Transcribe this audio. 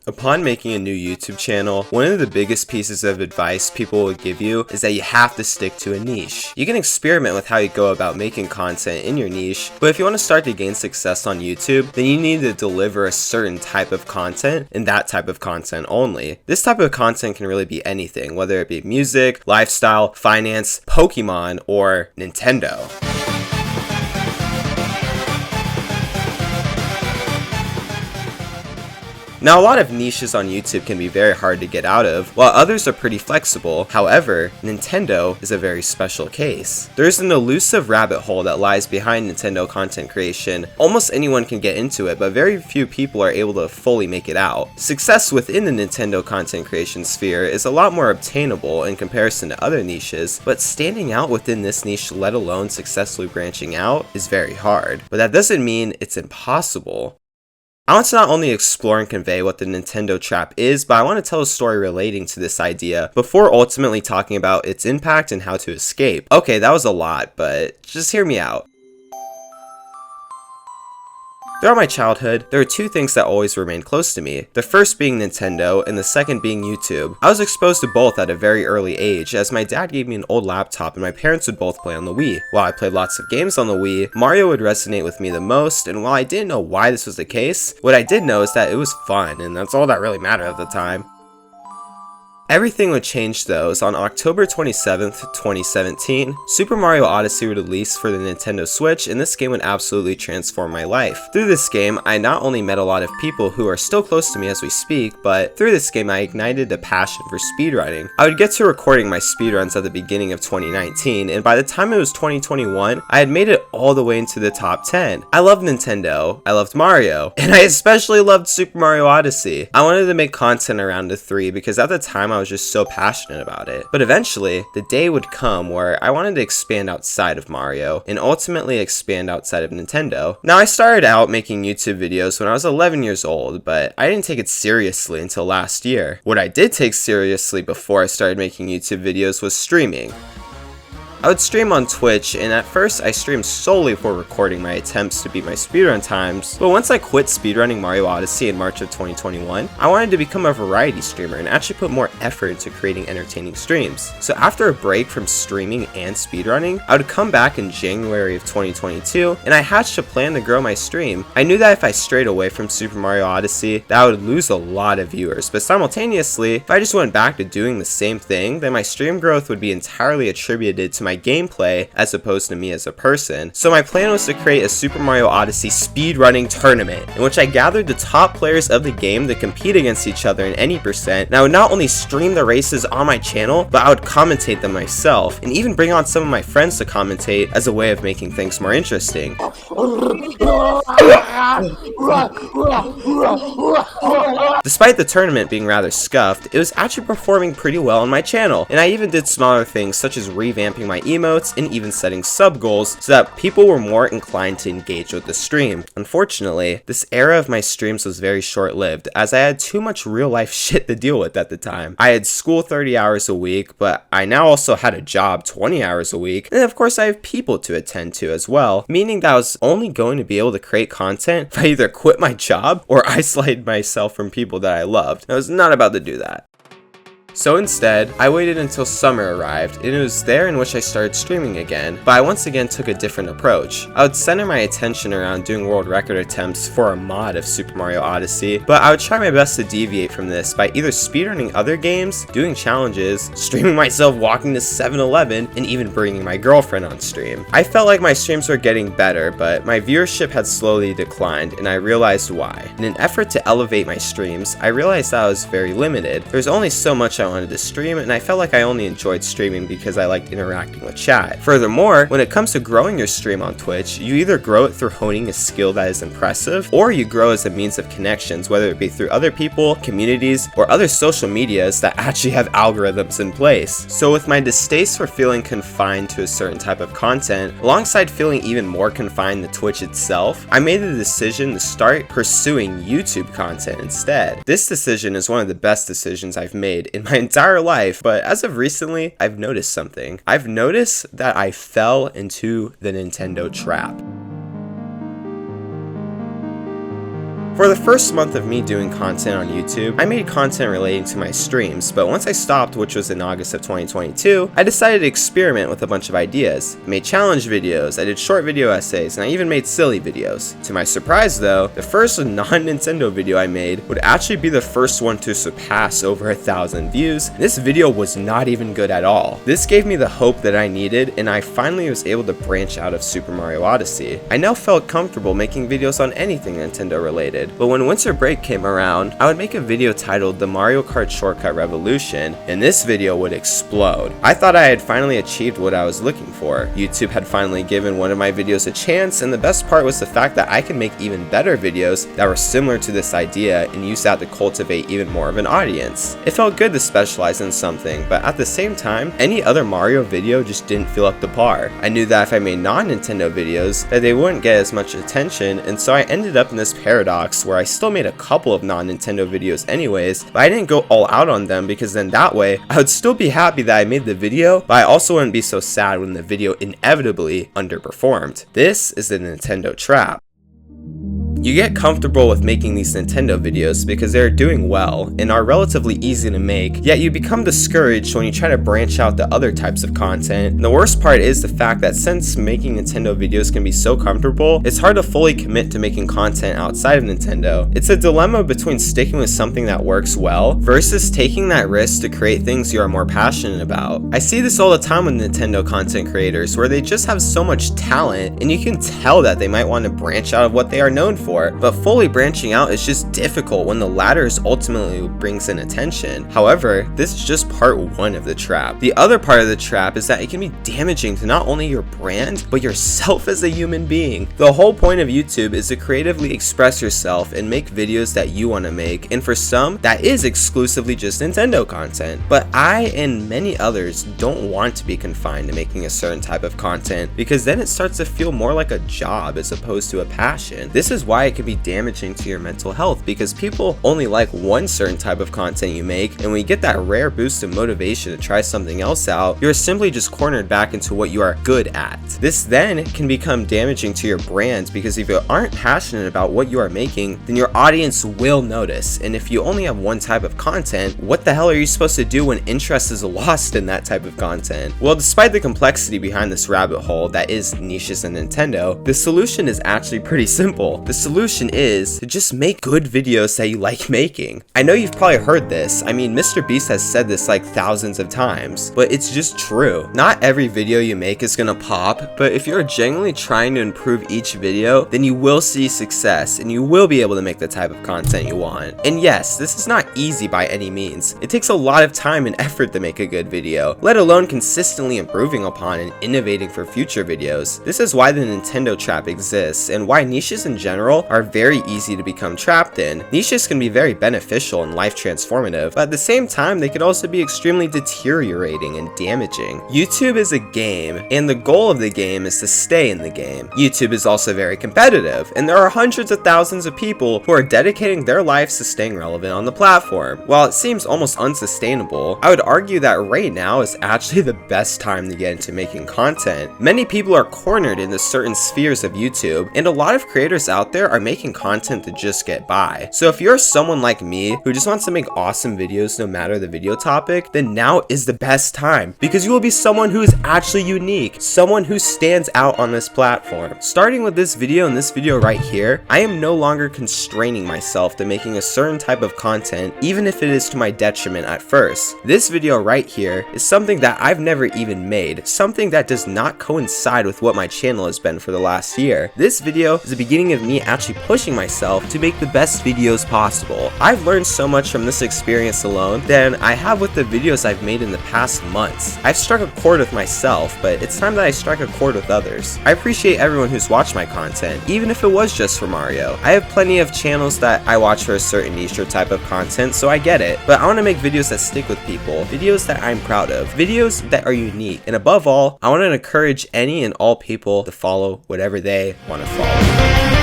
Upon making a new YouTube channel, one of the biggest pieces of advice people will give you is that you have to stick to a niche. You can experiment with how you go about making content in your niche, but if you want to start to gain success on YouTube, then you need to deliver a certain type of content and that type of content only. This type of content can really be anything, whether it be music, lifestyle, finance, Pokemon, or Nintendo. Now, a lot of niches on YouTube can be very hard to get out of, while others are pretty flexible. However, Nintendo is a very special case. There's an elusive rabbit hole that lies behind Nintendo content creation. Almost anyone can get into it, but very few people are able to fully make it out. Success within the Nintendo content creation sphere is a lot more obtainable in comparison to other niches, but standing out within this niche, let alone successfully branching out, is very hard. But that doesn't mean it's impossible. I want to not only explore and convey what the Nintendo trap is, but I want to tell a story relating to this idea before ultimately talking about its impact and how to escape. Okay, that was a lot, but just hear me out. Throughout my childhood, there were two things that always remained close to me. The first being Nintendo, and the second being YouTube. I was exposed to both at a very early age, as my dad gave me an old laptop and my parents would both play on the Wii. While I played lots of games on the Wii, Mario would resonate with me the most, and while I didn't know why this was the case, what I did know is that it was fun, and that's all that really mattered at the time. Everything would change though, as on October 27th, 2017, Super Mario Odyssey would release for the Nintendo Switch, and this game would absolutely transform my life. Through this game, I not only met a lot of people who are still close to me as we speak, but through this game I ignited a passion for speedrunning. I would get to recording my speedruns at the beginning of 2019, and by the time it was 2021, I had made it all the way into the top 10. I loved Nintendo, I loved Mario, and I especially loved Super Mario Odyssey. I wanted to make content around the three because at the time I was just so passionate about it. But eventually, the day would come where I wanted to expand outside of Mario and ultimately expand outside of Nintendo. Now, I started out making YouTube videos when I was 11 years old, but I didn't take it seriously until last year. What I did take seriously before I started making YouTube videos was streaming. I would stream on Twitch, and at first I streamed solely for recording my attempts to beat my speedrun times, but once I quit speedrunning Mario Odyssey in March of 2021, I wanted to become a variety streamer and actually put more effort into creating entertaining streams. So after a break from streaming and speedrunning, I would come back in January of 2022, and I hatched a plan to grow my stream. I knew that if I strayed away from Super Mario Odyssey, that I would lose a lot of viewers, but simultaneously, if I just went back to doing the same thing, then my stream growth would be entirely attributed to my gameplay as opposed to me as a person. So my plan was to create a Super Mario Odyssey speedrunning tournament in which I gathered the top players of the game to compete against each other in any percent, and I would not only stream the races on my channel, but I would commentate them myself and even bring on some of my friends to commentate as a way of making things more interesting. Despite the tournament being rather scuffed, it was actually performing pretty well on my channel, and I even did smaller things such as revamping my emotes and even setting sub goals so that people were more inclined to engage with the stream. Unfortunately, this era of my streams was very short-lived as I had too much real-life shit to deal with at the time. I had school 30 hours a week, but I now also had a job 20 hours a week, and of course I have people to attend to as well, meaning that I was only going to be able to create content if I either quit my job or isolated myself from people that I loved. I was not about to do that. So instead, I waited until summer arrived, and it was there in which I started streaming again, but I once again took a different approach. I would center my attention around doing world record attempts for a mod of Super Mario Odyssey, but I would try my best to deviate from this by either speedrunning other games, doing challenges, streaming myself walking to 7-Eleven, and even bringing my girlfriend on stream. I felt like my streams were getting better, but my viewership had slowly declined, and I realized why. In an effort to elevate my streams, I realized that I was very limited. There's only so much I wanted to stream, and I felt like I only enjoyed streaming because I liked interacting with chat. Furthermore, when it comes to growing your stream on Twitch, you either grow it through honing a skill that is impressive, or you grow as a means of connections, whether it be through other people, communities, or other social medias that actually have algorithms in place. So with my distaste for feeling confined to a certain type of content, alongside feeling even more confined to Twitch itself, I made the decision to start pursuing YouTube content instead. This decision is one of the best decisions I've made in my entire life, but as of recently, I've noticed something. I've noticed that I fell into the Nintendo trap. For the first month of me doing content on YouTube, I made content relating to my streams, but once I stopped, which was in August of 2022, I decided to experiment with a bunch of ideas. I made challenge videos, I did short video essays, and I even made silly videos. To my surprise though, the first non-Nintendo video I made would actually be the first one to surpass over 1,000 views. This video was not even good at all. This gave me the hope that I needed, and I finally was able to branch out of Super Mario Odyssey. I now felt comfortable making videos on anything Nintendo related, but when winter break came around, I would make a video titled The Mario Kart Shortcut Revolution, and this video would explode. I thought I had finally achieved what I was looking for. YouTube had finally given one of my videos a chance, and the best part was the fact that I could make even better videos that were similar to this idea and use that to cultivate even more of an audience. It felt good to specialize in something, but at the same time, any other Mario video just didn't feel up to par. I knew that if I made non-Nintendo videos, that they wouldn't get as much attention, and so I ended up in this paradox where I still made a couple of non-Nintendo videos anyways, but I didn't go all out on them because then that way, I would still be happy that I made the video, but I also wouldn't be so sad when the video inevitably underperformed. This is the Nintendo trap. You get comfortable with making these Nintendo videos because they're doing well and are relatively easy to make, yet you become discouraged when you try to branch out to other types of content. And the worst part is the fact that since making Nintendo videos can be so comfortable, it's hard to fully commit to making content outside of Nintendo. It's a dilemma between sticking with something that works well versus taking that risk to create things you are more passionate about. I see this all the time with Nintendo content creators where they just have so much talent and you can tell that they might want to branch out of what they are known for. But fully branching out is just difficult when the latter is ultimately what brings in attention. However, this is just part one of the trap. The other part of the trap is that it can be damaging to not only your brand, but yourself as a human being. The whole point of YouTube is to creatively express yourself and make videos that you want to make, and for some, that is exclusively just Nintendo content. But I and many others don't want to be confined to making a certain type of content because then it starts to feel more like a job as opposed to a passion. This is why it can be damaging to your mental health because people only like one certain type of content you make, and when you get that rare boost of motivation to try something else out, you're simply just cornered back into what you are good at. This then can become damaging to your brand because if you aren't passionate about what you are making, then your audience will notice, and if you only have one type of content, what the hell are you supposed to do when interest is lost in that type of content? Well, despite the complexity behind this rabbit hole that is niches and Nintendo, the solution is actually pretty simple. The solution is to just make good videos that you like making. I know you've probably heard this. I mean, Mr. Beast has said this like thousands of times, but it's just true. Not every video you make is gonna pop, but if you're genuinely trying to improve each video, then you will see success and you will be able to make the type of content you want. And yes, this is not easy by any means. It takes a lot of time and effort to make a good video, let alone consistently improving upon and innovating for future videos. This is why the Nintendo trap exists and why niches in general are very easy to become trapped in. Niches can be very beneficial and life transformative, but at the same time, they could also be extremely deteriorating and damaging. YouTube is a game, and the goal of the game is to stay in the game. YouTube is also very competitive, and there are hundreds of thousands of people who are dedicating their lives to staying relevant on the platform. While it seems almost unsustainable, I would argue that right now is actually the best time to get into making content. Many people are cornered into certain spheres of YouTube, and a lot of creators out there are making content to just get by. So if you're someone like me who just wants to make awesome videos no matter the video topic, then now is the best time because you will be someone who is actually unique, someone who stands out on this platform. Starting with this video and this video right here, I am no longer constraining myself to making a certain type of content, even if it is to my detriment at first. This video right here is something that I've never even made, something that does not coincide with what my channel has been for the last year. This video is the beginning of me actually pushing myself to make the best videos possible. I've learned so much from this experience alone than I have with the videos I've made in the past months. I've struck a chord with myself, but it's time that I strike a chord with others. I appreciate everyone who's watched my content, even if it was just for Mario. I have plenty of channels that I watch for a certain niche or type of content, so I get it, but I want to make videos that stick with people, videos that I'm proud of, videos that are unique, and above all, I want to encourage any and all people to follow whatever they want to follow.